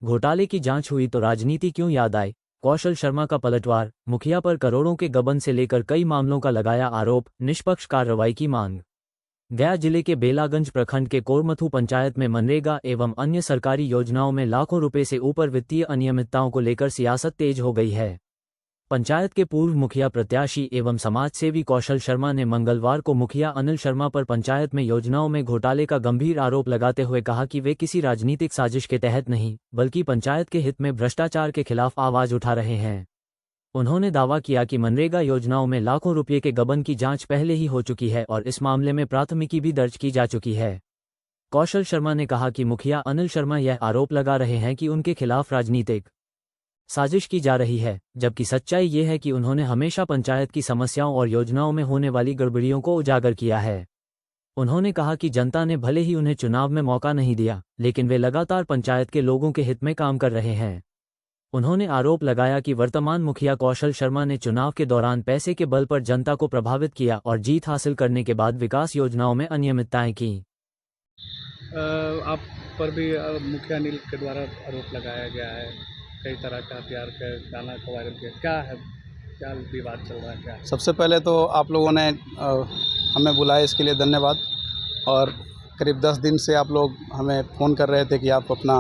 घोटाले की जांच हुई तो राजनीति क्यों याद आई? कौशल शर्मा का पलटवार, मुखिया पर करोड़ों के गबन से लेकर कई मामलों का लगाया आरोप, निष्पक्ष कार्रवाई की मांग। गया जिले के बेलागंज प्रखंड के कोरमथू पंचायत में मनरेगा एवं अन्य सरकारी योजनाओं में लाखों रुपए से ऊपर वित्तीय अनियमितताओं को लेकर सियासत तेज हो गई है। पंचायत के पूर्व मुखिया प्रत्याशी एवं समाजसेवी कौशल शर्मा ने मंगलवार को मुखिया अनिल शर्मा पर पंचायत में योजनाओं में घोटाले का गंभीर आरोप लगाते हुए कहा कि वे किसी राजनीतिक साजिश के तहत नहीं, बल्कि पंचायत के हित में भ्रष्टाचार के खिलाफ आवाज उठा रहे हैं। उन्होंने दावा किया कि मनरेगा योजनाओं में लाखों रुपये के गबन की जांच पहले ही हो चुकी है और इस मामले में प्राथमिकी भी दर्ज की जा चुकी है। कौशल शर्मा ने कहा कि मुखिया अनिल शर्मा यह आरोप लगा रहे हैं कि उनके खिलाफ राजनीतिक साजिश की जा रही है, जबकि सच्चाई ये है कि उन्होंने हमेशा पंचायत की समस्याओं और योजनाओं में होने वाली गड़बड़ियों को उजागर किया है। उन्होंने कहा कि जनता ने भले ही उन्हें चुनाव में मौका नहीं दिया, लेकिन वे लगातार पंचायत के लोगों के हित में काम कर रहे हैं। उन्होंने आरोप लगाया कि वर्तमान मुखिया कौशल शर्मा ने चुनाव के दौरान पैसे के बल पर जनता को प्रभावित किया और जीत हासिल करने के बाद विकास योजनाओं में अनियमितताएं की। आप पर भी मुखिया अनिल के द्वारा आरोप लगाया गया है, कई तरह का हथियार का गाना को वायरल किया, क्या है, क्या विवाद चल रहा है, क्या है? सबसे पहले तो आप लोगों ने हमें बुलाया, इसके लिए धन्यवाद। और करीब 10 दिन से आप लोग हमें फ़ोन कर रहे थे कि आप अपना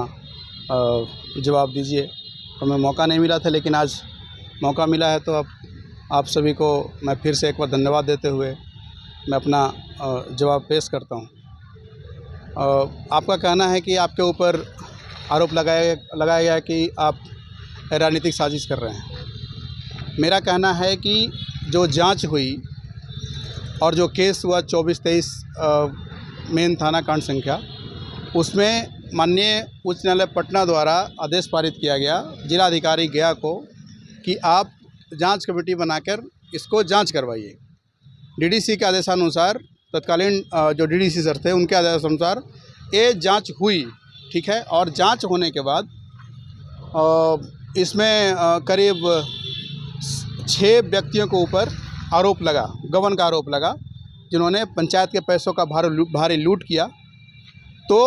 जवाब दीजिए, तो हमें मौका नहीं मिला था, लेकिन आज मौका मिला है। तो अब आप सभी को मैं फिर से एक बार धन्यवाद देते हुए मैं अपना जवाब पेश करता हूँ। आपका कहना है कि आपके ऊपर आरोप लगाया गया है कि आप राजनीतिक साजिश कर रहे हैं। मेरा कहना है कि जो जांच हुई और जो केस हुआ 24-23 मेन थाना कांड संख्या, उसमें माननीय उच्च न्यायालय पटना द्वारा आदेश पारित किया गया जिलाधिकारी गया को कि आप जांच कमेटी बनाकर इसको जांच करवाइए। डीडीसी के आदेशानुसार, तत्कालीन जो डीडीसी सर थे उनके आदेशानुसार ये जांच हुई, ठीक है। और जांच होने के बाद इसमें करीब 6 व्यक्तियों के ऊपर आरोप लगा, गबन का आरोप लगा, जिन्होंने पंचायत के पैसों का भारी लूट किया। तो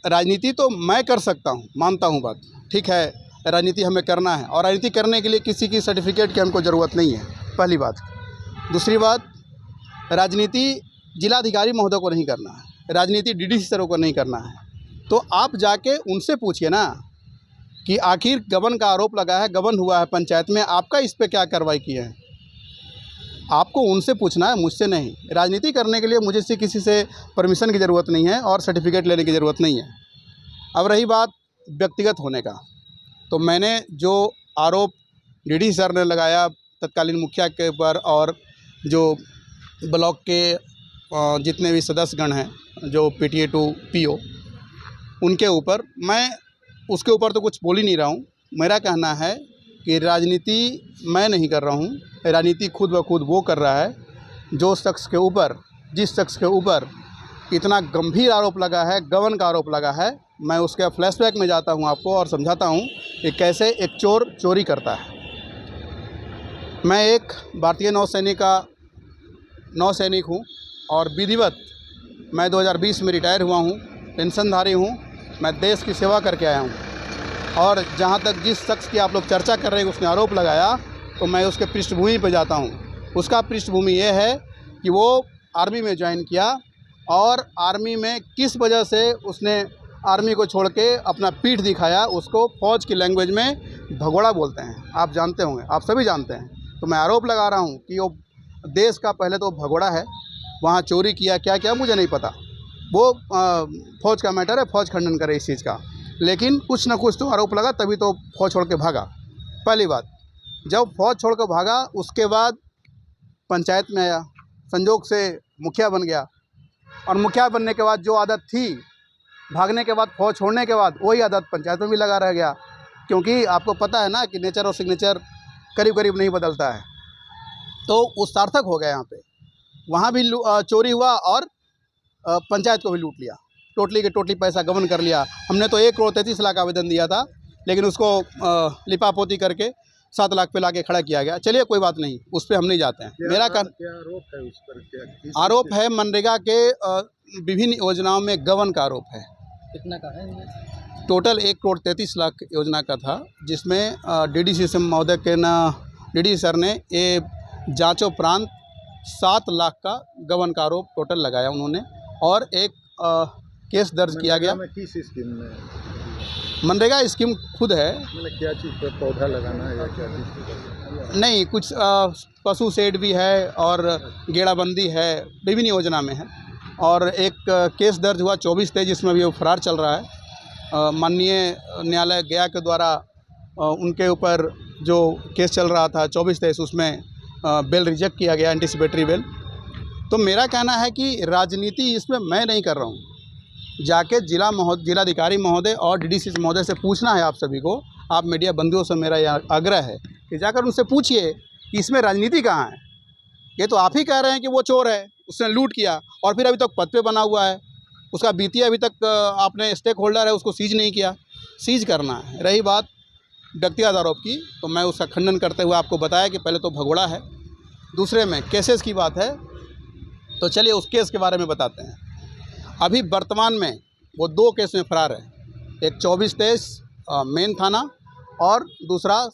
राजनीति तो मैं कर सकता हूँ, मानता हूँ बात, ठीक है, राजनीति हमें करना है और राजनीति करने के लिए किसी की सर्टिफिकेट की हमको ज़रूरत नहीं है, पहली बात। दूसरी बात, राजनीति जिलाधिकारी महोदय को नहीं करना है, राजनीति डीडीसी सरों को नहीं करना है। तो आप जाके उनसे पूछिए ना कि आखिर गबन का आरोप लगा है, गबन हुआ है पंचायत में, आपका इस पर क्या कार्रवाई की है। आपको उनसे पूछना है, मुझसे नहीं। राजनीति करने के लिए मुझे से किसी से परमिशन की ज़रूरत नहीं है और सर्टिफिकेट लेने की ज़रूरत नहीं है। अब रही बात व्यक्तिगत होने का, तो मैंने जो आरोप डीडी सर ने लगाया तत्कालीन मुखिया के ऊपर और जो ब्लॉक के जितने भी सदस्यगण हैं, जो PTA 2 PO, उनके ऊपर, मैं उसके ऊपर तो कुछ बोल ही नहीं रहा हूँ। मेरा कहना है कि राजनीति मैं नहीं कर रहा हूँ, राजनीति खुद ब खुद वो कर रहा है। जो शख्स के ऊपर, जिस शख्स के ऊपर इतना गंभीर आरोप लगा है, गबन का आरोप लगा है, मैं उसके फ्लैशबैक में जाता हूँ आपको और समझाता हूँ कि कैसे एक चोर चोरी करता है। मैं एक भारतीय नौसैनिक हूँ और विधिवत मैं 2020 में रिटायर हुआ हूँ, पेंशनधारी हूँ। मैं देश की सेवा करके आया हूँ। और जहाँ तक जिस शख्स की आप लोग चर्चा कर रहे हैं, उसने आरोप लगाया, तो मैं उसके पृष्ठभूमि पर जाता हूँ। उसका पृष्ठभूमि ये है कि वो आर्मी में ज्वाइन किया और आर्मी में किस वजह से उसने आर्मी को छोड़ के अपना पीठ दिखाया, उसको फौज की लैंग्वेज में भगोड़ा बोलते हैं। आप जानते होंगे, आप सभी जानते हैं। तो मैं आरोप लगा रहा हूँ कि वो देश का पहले तो भगोड़ा है, वहाँ चोरी किया, क्या क्या मुझे नहीं पता, वो फौज का मैटर है, फौज खंडन करे इस चीज़ का। लेकिन कुछ ना कुछ तो आरोप लगा, तभी तो फौज छोड़ के भागा। पहली बात, जब फौज छोड़ कर भागा, उसके बाद पंचायत में आया, संजोग से मुखिया बन गया। और मुखिया बनने के बाद जो आदत थी, भागने के बाद, फौज छोड़ने के बाद, वही आदत पंचायत में भी लगा रह गया। क्योंकि आपको पता है ना कि नेचर और सिग्नेचर करीब करीब नहीं बदलता है। तो वो सार्थक हो गया। यहाँ पे वहाँ भी चोरी हुआ और पंचायत को भी लूट लिया, टोटली के टोटली पैसा गबन कर लिया। हमने तो 1,33,00,000 का आवेदन दिया था, लेकिन उसको लिपापोती करके 7 लाख पे लाके खड़ा किया गया। चलिए कोई बात नहीं, उस पर हम नहीं जाते हैं। मेरा क्या आरोप है उस पर? आरोप है मनरेगा के विभिन्न योजनाओं में गबन का आरोप है। कितना का है ये? टोटल 1,33,00,000 योजना का था, जिसमें डीडीसी महोदय के डीडी सर ने ये जांचोपरांत 7 लाख का गबन का आरोप टोटल लगाया उन्होंने, और एक केस दर्ज किया गया। किस स्कीम में? मनरेगा स्कीम खुद है, मतलब क्या चीज़ पर पौधा लगाना है या क्या चीज़? नहीं कुछ पशु शेड भी है और गेड़ाबंदी है, विभिन्न योजना में है। और एक केस दर्ज हुआ 24/23 जिसमें अभी वो फरार चल रहा है। माननीय न्यायालय गया के द्वारा उनके ऊपर जो केस चल रहा था 24/23 उसमें बेल रिजेक्ट किया गया, एंटीसिपेटरी बेल। तो मेरा कहना है कि राजनीति इसमें मैं नहीं कर रहा हूँ, जाके जिलाधिकारी महोदय और डीडीसी महोदय से पूछना है आप सभी को। आप मीडिया बंधुओं से मेरा यह आग्रह है कि जाकर उनसे पूछिए कि इसमें राजनीति कहाँ है। ये तो आप ही कह रहे हैं कि वो चोर है, उसने लूट किया, और फिर अभी तक पद पे बना हुआ है, उसका बीतिया अभी तक आपने स्टेक होल्डर है उसको सीज नहीं किया। सीज करना है। रही बात व्यक्तिगत आरोप की, तो मैं उसका खंडन करते हुए आपको बताया कि पहले तो भगोड़ा है, दूसरे में केसेस की बात है। तो चलिए उस केस के बारे में बताते हैं। अभी वर्तमान में वो 2 केस में फरार है, एक 24/23 मेन थाना और दूसरा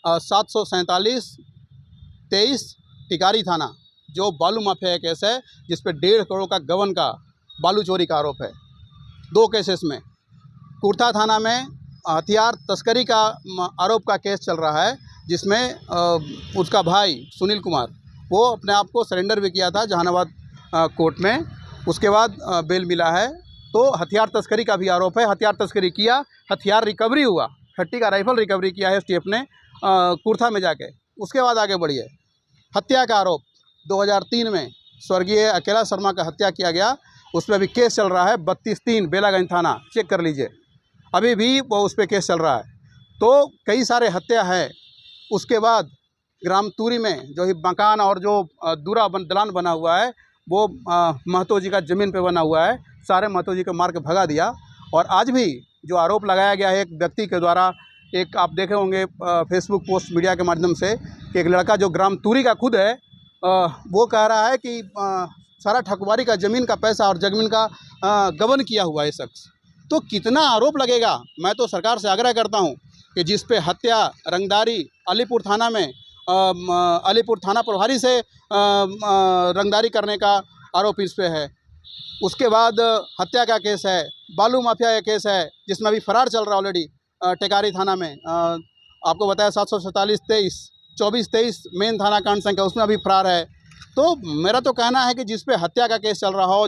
747/23 टिकारी थाना, जो बालू माफिया केस है जिस पे 1.5 करोड़ का गबन का बालू चोरी का आरोप है। 2 केसेस में कुर्था थाना में हथियार तस्करी का आरोप का केस चल रहा है, जिसमें उसका भाई सुनील कुमार वो अपने आप को सरेंडर भी किया था जहानाबाद कोर्ट में। उसके बाद बेल मिला है। तो हथियार तस्करी का भी आरोप है, हथियार तस्करी किया, हथियार रिकवरी हुआ, 30 का राइफल रिकवरी किया है एसटीएफ ने कुर्था में जाके। उसके बाद आगे बढ़िए, हत्या का आरोप 2003 में स्वर्गीय अकेला शर्मा का हत्या किया गया, उसमें अभी केस चल रहा है 32/3 बेलागंज थाना, चेक कर लीजिए, अभी भी वो उस पर केस चल रहा है। तो कई सारे हत्या है। उसके बाद ग्राम तूरी में जो ही मकान और जो दूरा दलान बना हुआ है वो महतो जी का ज़मीन पे बना हुआ है, सारे महतो जी को मार के भगा दिया। और आज भी जो आरोप लगाया गया है एक व्यक्ति के द्वारा, एक आप देखे होंगे फेसबुक पोस्ट मीडिया के माध्यम से कि एक लड़का जो ग्राम तूरी का खुद है वो कह रहा है कि सारा ठकुबारी का ज़मीन का पैसा और ज़मीन का गबन किया हुआ है शख्स। तो कितना आरोप लगेगा। मैं तो सरकार से आग्रह करता हूं कि जिस पे हत्या, रंगदारी, अलीपुर थाना में अलीपुर थाना प्रभारी से रंगदारी करने का आरोप इस पे है। उसके बाद हत्या का केस है, बालू माफिया का केस है जिसमें अभी फरार चल रहा है ऑलरेडी टेकारी थाना में। आपको बताया 747/23 24/23 मेन थाना कांड संख्या, उसमें अभी फरार है। तो मेरा तो कहना है कि जिस पे हत्या का केस चल रहा हो,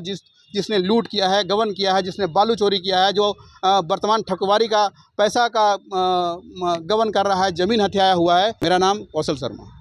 जिसने लूट किया है, गबन किया है, जिसने बालू चोरी किया है, जो वर्तमान ठकुबारी का पैसा का गबन कर रहा है, ज़मीन हथियाया हुआ है। मेरा नाम कौशल शर्मा।